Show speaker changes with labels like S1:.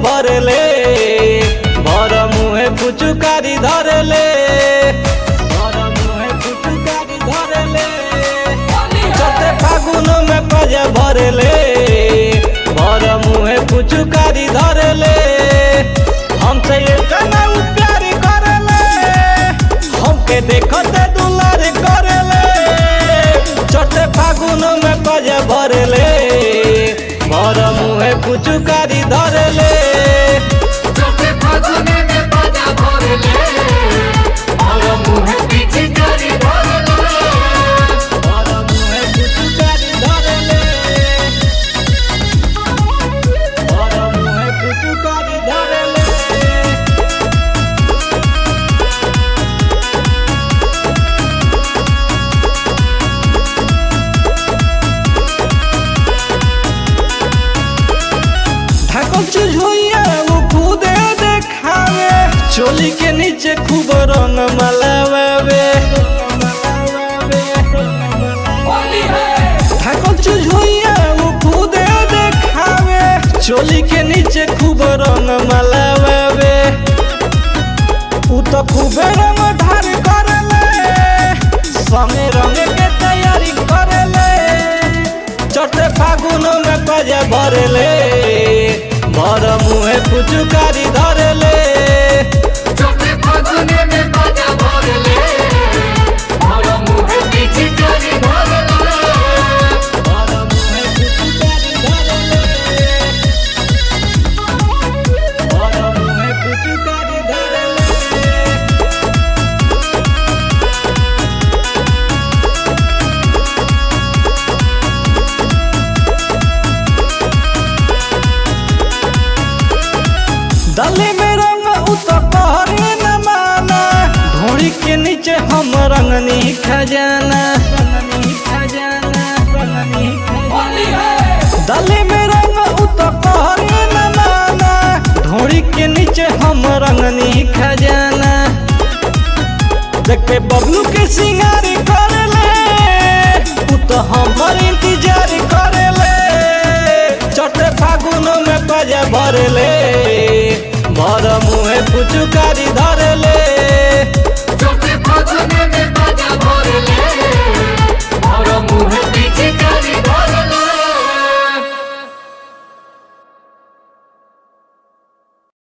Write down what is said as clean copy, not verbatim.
S1: भरले भर मुहे पुचुकारी धरले चौथे फागुन में पजे भरले भर मुहे पुचुकारी धरले हमसे इतना प्यार करले हमके देखते दुलार करले चौथे फागुन में पजे भरले भर मुहे पुचुकारी धरले
S2: चौथे फागुन में बाजा भरले और मुहे पिचकारी धरले
S1: भर मुहे पुचुकारी धरले भर मुहे पुचुकारी धरले ढाकल चीज होइया वो खुदे देखावे चोली के नीचे खूब रंग मलावे ढाकल चीज होइया वो खुदे देखावे चोली के नीचे खूब रंग मलावे उ तो खूबे रंग धार करले संगे रंग के तैयारी करले चौथे फागुन में पजे भरले भर मुहे पुचुकारी धरले
S2: चौथे फागुन में बाजा भरले और मुहे पिचकारी धरले
S1: भर मुहे पुचुकारी धरले भर मुहे पुचुकारी धरले दले में रंग उत कहरे न माना ढोड़ी के नीचे हम रंगनी खजाना दले में रंग उत कहरे न माना ढोड़ी के नीचे हम रंगनी खजाना देख के बबलू के सिंगार करले उ तो हमर इंतजार करले चौथे फागुन में पजे भरले भर मुहे पुचुकारी धरले